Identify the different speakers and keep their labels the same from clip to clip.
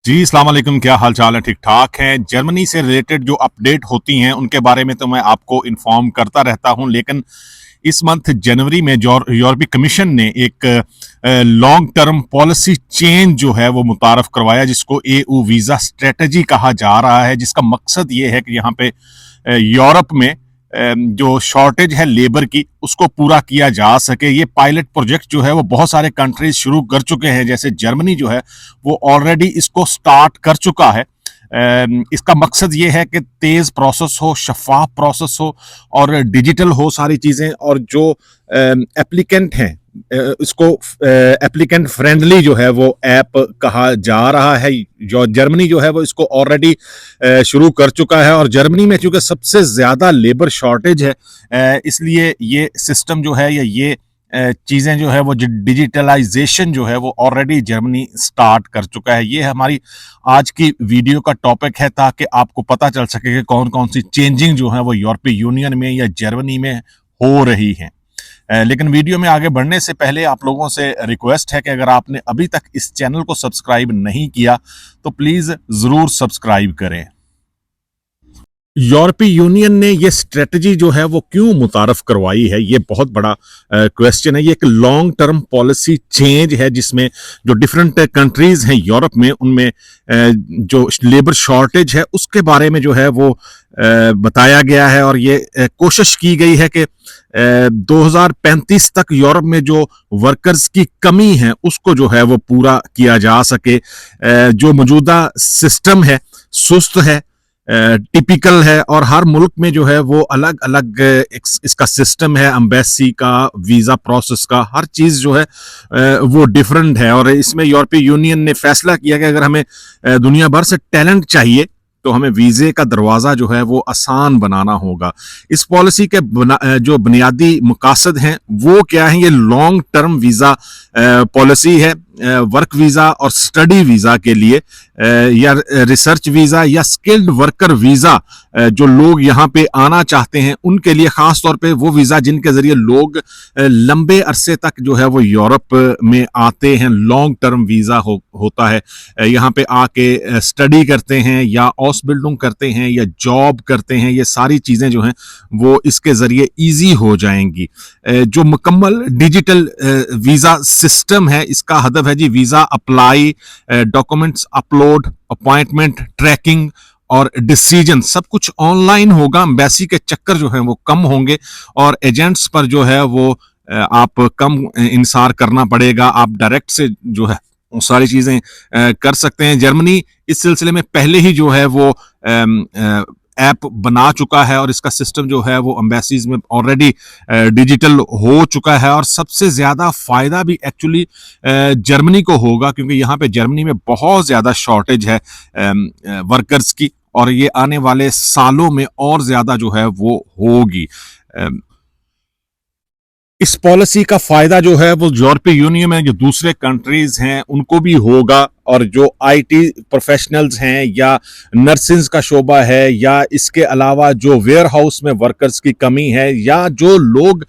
Speaker 1: जी, अस्सलाम वालेकुम। क्या हाल चाल है? ठीक ठाक है। जर्मनी से रिलेटेड जो अपडेट होती हैं उनके बारे में तो मैं आपको इन्फॉर्म करता रहता हूं, लेकिन इस मंथ जनवरी में यूरोपीय कमीशन ने एक लॉन्ग टर्म पॉलिसी चेंज जो है वो मुतारफ करवाया, जिसको EU वीज़ा स्ट्रेटजी कहा जा रहा है, जिसका मकसद ये है कि यहाँ पे यूरोप में जो शॉर्टेज है लेबर की उसको पूरा किया जा सके। ये पायलट प्रोजेक्ट जो है वो बहुत सारे कंट्रीज शुरू कर चुके हैं, जैसे जर्मनी जो है वो ऑलरेडी इसको स्टार्ट कर चुका है। इसका मकसद ये है कि तेज प्रोसेस हो, शफाफ प्रोसेस हो और डिजिटल हो सारी चीजें, और जो एप्लीकेंट हैं इसको एप्लीकेंट फ्रेंडली जो है वो ऐप कहा जा रहा है। जो जर्मनी जो है वो इसको ऑलरेडी शुरू कर चुका है, और जर्मनी में चूंकि सबसे ज्यादा लेबर शॉर्टेज है, इसलिए ये सिस्टम जो है या ये चीजें जो है वो डिजिटलाइजेशन जो है वो ऑलरेडी जर्मनी स्टार्ट कर चुका है। ये हमारी आज की वीडियो का टॉपिक है, ताकि आपको पता चल सके कि कौन कौन सी चेंजिंग जो है वो यूरोपीय यूनियन में या जर्मनी में हो रही है। लेकिन वीडियो में आगे बढ़ने से पहले आप लोगों से रिक्वेस्ट है कि अगर आपने अभी तक इस चैनल को सब्सक्राइब नहीं किया तो प्लीज जरूर सब्सक्राइब करें। यूरोपीय यूनियन ने ये स्ट्रेटजी जो है वो क्यों मुतारफ करवाई है, ये बहुत बड़ा क्वेश्चन है। ये एक लॉन्ग टर्म पॉलिसी चेंज है, जिसमें जो डिफरेंट कंट्रीज हैं यूरोप में, उनमें जो लेबर शॉर्टेज है उसके बारे में जो है वो बताया गया है, और ये कोशिश की गई है कि 2035 तक यूरोप में जो वर्कर्स की कमी है उसको जो है वो पूरा किया जा सके। जो मौजूदा सिस्टम है सुस्त है, टिपिकल है, और हर मुल्क में जो है वो अलग अलग इसका सिस्टम है, एम्बेसी का, वीजा प्रोसेस का, हर चीज जो है वो डिफरेंट है। और इसमें यूरोपीय यूनियन ने फैसला किया कि अगर हमें दुनिया भर से टैलेंट चाहिए तो हमें वीजे का दरवाजा जो है वो आसान बनाना होगा। इस पॉलिसी के जो बुनियादी मकासद हैं वो क्या है? ये लॉन्ग टर्म वीजा पॉलिसी है, वर्क वीजा और स्टडी वीजा के लिए, या रिसर्च वीजा या स्किल्ड वर्कर वीजा, जो लोग यहाँ पे आना चाहते हैं उनके लिए, खास तौर पे वो वीजा जिनके जरिए लोग लंबे अरसे तक जो है वो यूरोप में आते हैं। लॉन्ग टर्म वीजा होता है, यहाँ पे आके स्टडी करते हैं या हाउस बिल्डिंग करते हैं या जॉब करते हैं। ये सारी चीजें जो हैं वो इसके जरिए इजी हो जाएंगी। जो मुकम्मल डिजिटल वीजा सिस्टम है, इसका हदफ है जी visa apply, documents upload, appointment tracking और डिसीजन सब कुछ ऑनलाइन होगा। एम्बेसी के चक्कर जो है वो कम होंगे, और एजेंट्स पर जो है वो आप कम इंसार करना पड़ेगा। आप डायरेक्ट से जो है वो सारी चीजें कर सकते हैं। जर्मनी इस सिलसिले में पहले ही जो है वो ऐप बना चुका है, और इसका सिस्टम जो है वो एम्बेसीज में ऑलरेडी डिजिटल हो चुका है। और सबसे ज्यादा फायदा भी एक्चुअली जर्मनी को होगा, क्योंकि यहाँ पे जर्मनी में बहुत ज्यादा शॉर्टेज है वर्कर्स की, और ये आने वाले सालों में और ज्यादा जो है वो होगी। इस पॉलिसी का फायदा जो है वो यूरोपीय यूनियन में जो दूसरे कंट्रीज हैं उनको भी होगा, और जो आईटी प्रोफेशनल्स हैं या नर्सिंग का शोबा है, या इसके अलावा जो वेयर हाउस में वर्कर्स की कमी है, या जो लोग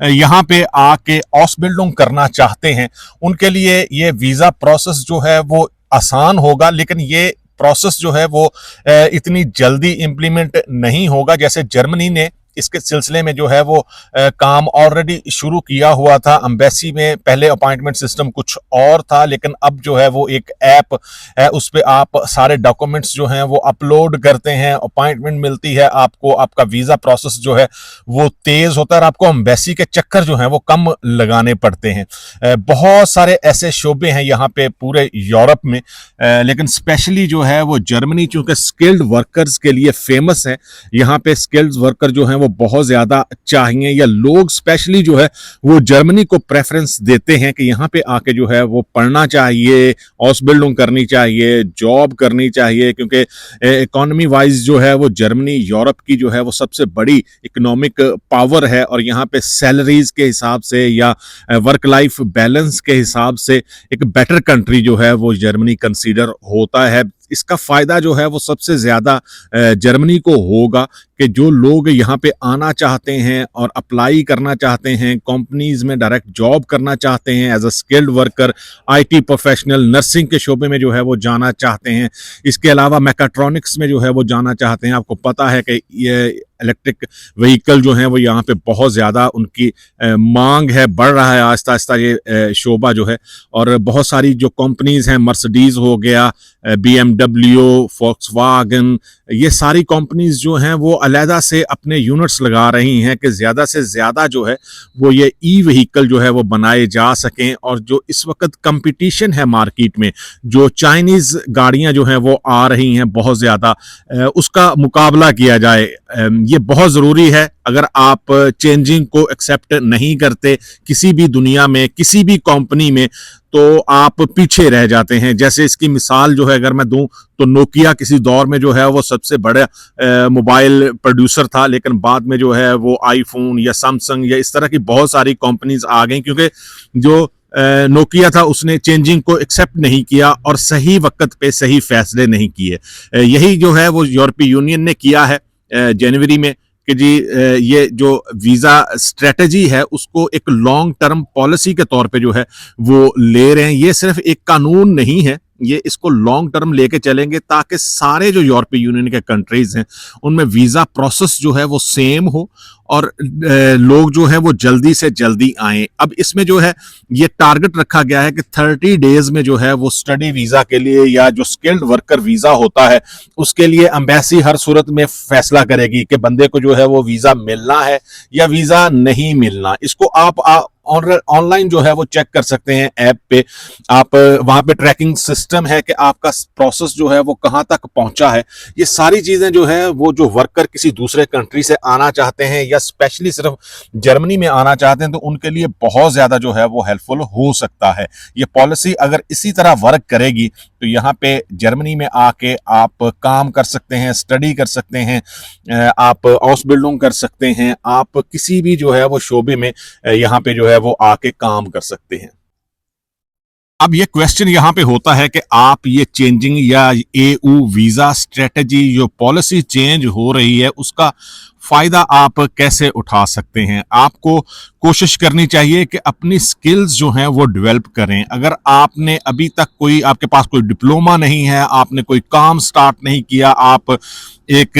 Speaker 1: यहाँ पे आके हाउस बिल्डिंग करना चाहते हैं, उनके लिए ये वीजा प्रोसेस जो है वो आसान होगा। लेकिन ये प्रोसेस जो है वो इतनी जल्दी इम्प्लीमेंट नहीं होगा। जैसे जर्मनी ने इसके सिलसिले में जो है वो काम ऑलरेडी शुरू किया हुआ था। एम्बेसी में पहले अपॉइंटमेंट सिस्टम कुछ और था, लेकिन अब जो है वो एक ऐप है, उस पर आप सारे डॉक्यूमेंट्स जो हैं वो अपलोड करते हैं, अपॉइंटमेंट मिलती है आपको, आपका वीजा प्रोसेस जो है वो तेज होता है, और आपको एम्बेसी के चक्कर जो है वो कम लगाने पड़ते हैं। बहुत सारे ऐसे शोबे हैं यहाँ पे पूरे यूरोप में, लेकिन स्पेशली जो है वो जर्मनी चूंकि स्किल्ड वर्कर्स के लिए फेमस है, यहाँ पे स्किल्ड वर्कर जो है वो बहुत ज्यादा चाहिए, या लोग स्पेशली जो है वो जर्मनी को प्रेफरेंस देते हैं कि यहाँ पे आके जो है वो पढ़ना चाहिए, हाउस बिल्डिंग करनी चाहिए, जॉब करनी चाहिए, क्योंकि इकोनॉमी वाइज जो है वो जर्मनी यूरोप की जो है वो सबसे बड़ी इकोनॉमिक पावर है, और यहाँ पे सैलरीज के हिसाब से या वर्क लाइफ बैलेंस के हिसाब से एक बेटर कंट्री जो है वो जर्मनी कंसीडर होता है। इसका फ़ायदा जो है वो सबसे ज़्यादा जर्मनी को होगा कि जो लोग यहाँ पे आना चाहते हैं और अप्लाई करना चाहते हैं, कंपनीज़ में डायरेक्ट जॉब करना चाहते हैं as a skilled worker, IT professional, nursing के शोबे में जो है वो जाना चाहते हैं। इसके अलावा मैकाट्रॉनिक्स में जो है वो जाना चाहते हैं। आपको पता है कि ये इलेक्ट्रिक व्हीकल जो हैं वो यहाँ पे बहुत ज़्यादा उनकी मांग है, बढ़ रहा है आहिस्ता-आहिस्ता ये शोबा जो है। और बहुत सारी जो कंपनीज़ हैं, मर्सिडीज़ हो गया, बीएमडब्ल्यू, वोक्सवैगन, ये सारी कंपनीज़ जो हैं वो अलहदा से अपने यूनिट्स लगा रही हैं कि ज़्यादा से ज़्यादा जो है वो ये ई व्हीकल जो है वो बनाए जा सकें। और जो इस वक्त कंपटीशन है मार्केट में, जो चाइनीज़ गाड़ियाँ जो हैं वो आ रही हैं बहुत ज़्यादा, उसका मुकाबला किया जाए। ये बहुत ज़रूरी है। अगर आप चेंजिंग को एक्सेप्ट नहीं करते किसी भी दुनिया में, किसी भी कंपनी में, तो आप पीछे रह जाते हैं। जैसे इसकी मिसाल जो है अगर मैं दूं तो नोकिया किसी दौर में जो है वो सबसे बड़ा मोबाइल प्रोड्यूसर था, लेकिन बाद में जो है वो आईफोन या सैमसंग या इस तरह की बहुत सारी कंपनीज आ गई, क्योंकि जो नोकिया था उसने चेंजिंग को एक्सेप्ट नहीं किया और सही वक्त पे सही फैसले नहीं किए। यही जो है वो यूरोपीय यूनियन ने किया है जनवरी में कि जी ये जो वीज़ा स्ट्रेटजी है उसको एक लॉन्ग टर्म पॉलिसी के तौर पे जो है वो ले रहे हैं। ये सिर्फ एक कानून नहीं है, ये इसको लॉन्ग टर्म लेके चलेंगे ताकि सारे जो यूरोपीय यूनियन के कंट्रीज हैं उनमें वीज़ा प्रोसेस जो है वो सेम हो और लोग जो है वो जल्दी से जल्दी आएं। अब इसमें जो है ये टारगेट रखा गया है कि 30 डेज में जो है वो स्टडी वीज़ा के लिए या जो स्किल्ड वर्कर वीज़ा होता है उसके लिए एम्बेसी हर सूरत में फैसला करेगी कि बंदे को जो है वो वीज़ा मिलना है या वीज़ा नहीं मिलना। इसको आप ऑनलाइन जो है वो चेक कर सकते हैं ऐप पे। आप वहां पे ट्रैकिंग सिस्टम है कि आपका प्रोसेस जो है वो कहां तक पहुंचा है। ये सारी चीजें जो है वो जो वर्कर किसी दूसरे कंट्री से आना चाहते हैं या स्पेशली सिर्फ जर्मनी में आना चाहते हैं तो उनके लिए बहुत ज्यादा जो है वो हेल्पफुल हो सकता है। ये पॉलिसी अगर इसी तरह वर्क करेगी तो यहाँ पे जर्मनी में आके आप काम कर सकते हैं, स्टडी कर सकते हैं, आप हाउस बिल्डिंग कर सकते हैं, आप किसी भी जो है वो शोबे में यहाँ पे जो है वो आके काम कर सकते हैं। अब ये क्वेश्चन यहाँ पे होता है कि आप ये चेंजिंग या एयू वीजा स्ट्रेटजी जो पॉलिसी चेंज हो रही है उसका फायदा आप कैसे उठा सकते हैं। आपको कोशिश करनी चाहिए कि अपनी स्किल्स जो हैं वो डेवलप करें। अगर आपने अभी तक आपके पास कोई डिप्लोमा नहीं है, आपने कोई काम स्टार्ट नहीं किया, आप एक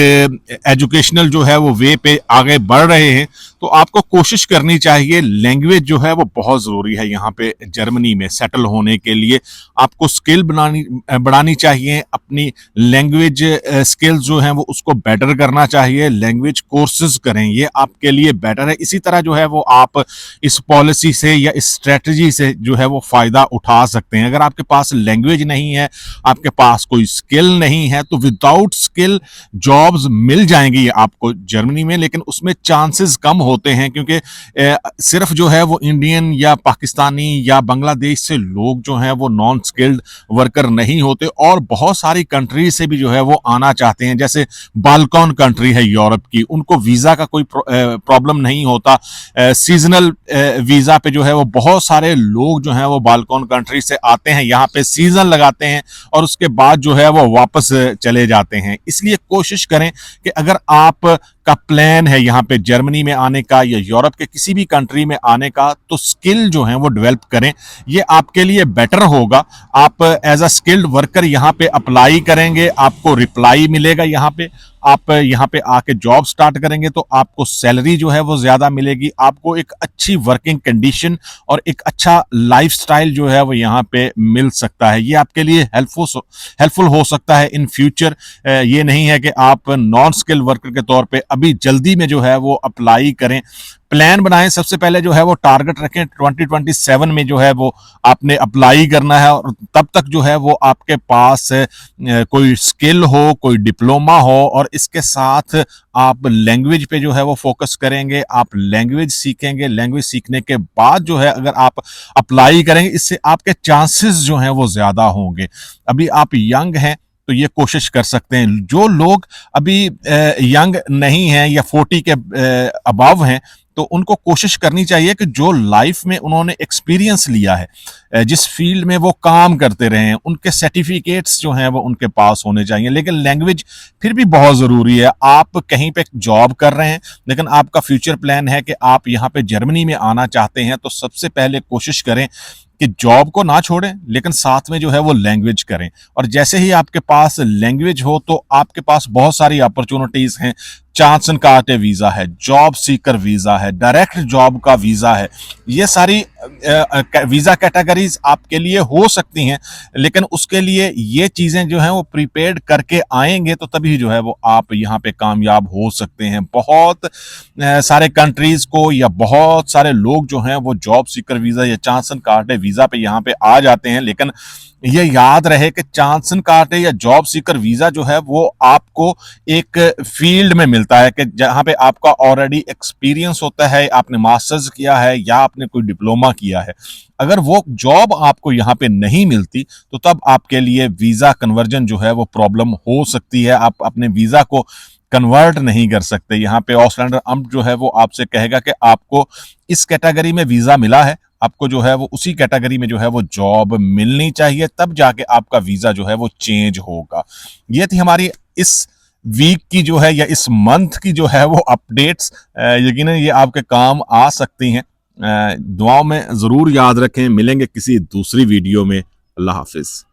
Speaker 1: एजुकेशनल जो है वो वे पे आगे बढ़ रहे हैं, तो आपको कोशिश करनी चाहिए। लैंग्वेज जो है वो बहुत ज़रूरी है यहाँ पे जर्मनी में सेटल होने के लिए। आपको स्किल बढ़ानी चाहिए, अपनी लैंग्वेज स्किल्स जो हैं वो उसको बेटर करना चाहिए। लैंग्वेज कोर्सेज करें, ये आपके लिए बेटर है। इसी तरह जो है वो आप इस पॉलिसी से या इस स्ट्रेटजी से जो है वो फ़ायदा उठा सकते हैं। अगर आपके पास लैंग्वेज नहीं है, आपके पास कोई स्किल नहीं है, तो विदाउट स्किल जॉब्स मिल जाएंगी आपको जर्मनी में, लेकिन उसमें चांसेस कम होते हैं क्योंकि सिर्फ जो है वो इंडियन या पाकिस्तानी या बांग्लादेश से लोग जो हैं वो नॉन स्किल्ड वर्कर नहीं होते और बहुत सारी कंट्री से भी जो है वो आना चाहते हैं। जैसे बाल्कन कंट्री है यूरोप की, उनको वीज़ा का कोई प्रॉब्लम नहीं होता। सीजनल वीज़ा पे जो है वो बहुत सारे लोग जो हैं वो बाल्कन कंट्री से आते हैं, यहाँ पे सीजन लगाते हैं और उसके बाद जो है वो वापस चले जाते हैं। इसलिए कोशिश करें कि अगर आप का प्लान है यहाँ पे जर्मनी में आने का या यूरोप के किसी भी कंट्री में आने का, तो स्किल जो है वो डेवलप करें, ये आपके लिए बेटर होगा। आप एज अ स्किल्ड वर्कर यहाँ पे अप्लाई करेंगे, आपको रिप्लाई मिलेगा यहाँ पे, आप यहाँ पे आके जॉब स्टार्ट करेंगे तो आपको सैलरी जो है वो ज़्यादा मिलेगी, आपको एक अच्छी वर्किंग कंडीशन और एक अच्छा लाइफस्टाइल जो है वो यहाँ पे मिल सकता है। ये आपके लिए हेल्पफुल हो सकता है इन फ्यूचर। ये नहीं है कि आप नॉन स्किल वर्कर के तौर पे अभी जल्दी में जो है वो अप्लाई करें। प्लान बनाएं, सबसे पहले जो है वो टारगेट रखें 2027 में जो है वो आपने अप्लाई करना है और तब तक जो है वो आपके पास कोई स्किल हो, कोई डिप्लोमा हो और इसके साथ आप लैंग्वेज पे जो है वो फोकस करेंगे, आप लैंग्वेज सीखेंगे। लैंग्वेज सीखने के बाद जो है अगर आप अप्लाई करेंगे, इससे आपके चांसेस जो हैं वो ज़्यादा होंगे। अभी आप यंग हैं तो ये कोशिश कर सकते हैं। जो लोग अभी यंग नहीं हैं या 40 के अबव हैं तो उनको कोशिश करनी चाहिए कि जो लाइफ में उन्होंने एक्सपीरियंस लिया है, जिस फील्ड में वो काम करते रहे हैं, उनके सर्टिफिकेट्स जो हैं वो उनके पास होने चाहिए। लेकिन लैंग्वेज फिर भी बहुत ज़रूरी है। आप कहीं पे जॉब कर रहे हैं, लेकिन आपका फ्यूचर प्लान है कि आप यहाँ पे जर्मनी में आना चाहते हैं, तो सबसे पहले कोशिश करें कि जॉब को ना छोड़ें, लेकिन साथ में जो है वो लैंग्वेज करें। और जैसे ही आपके पास लैंग्वेज हो तो आपके पास बहुत सारी अपॉर्चुनिटीज हैं। चांस एंड कार्टे वीजा है, जॉब सीकर वीजा है, डायरेक्ट जॉब का वीजा है। ये सारी वीजा कैटेगरीज आपके लिए हो सकती हैं, लेकिन उसके लिए ये चीजें जो हैं वो प्रीपेड करके आएंगे तो तभी जो है वो आप यहाँ पे कामयाब हो सकते हैं। बहुत सारे कंट्रीज को या बहुत सारे लोग जो हैं वो जॉब सीकर वीजा या चांस एंड कार्टे वीजा पे यहाँ पे आ जाते हैं, लेकिन ये याद रहे कि चांस एंड कार्टे या जॉब सीकर वीजा जो है वो आपको एक फील्ड में मिलता है कि जहां पे आपका ऑलरेडी एक्सपीरियंस होता है, आपने मास्टर्स किया है या आपने कोई डिप्लोमा किया है। अगर वो जॉब आपको यहाँ पे नहीं मिलती तो तब आपके लिए वीजा कन्वर्जन जो है वो प्रॉब्लम हो सकती है। आप अपने वीजा को कन्वर्ट नहीं कर सकते। यहाँ पे ऑस्ट्रेलियन अम्ट जो है वो आपसे कहेगा कि आपको इस कैटेगरी में वीजा मिला है, आपको जो है वो उसी कैटेगरी में जो है वो जॉब मिलनी चाहिए, तब जाके आपका वीजा जो है वो चेंज होगा। ये थी हमारी इस वीक की जो है या इस मंथ की जो है वो अपडेट्स। यकीनन ये आपके काम आ सकती हैं। दुआओं में जरूर याद रखें। मिलेंगे किसी दूसरी वीडियो में। अल्लाह हाफिज।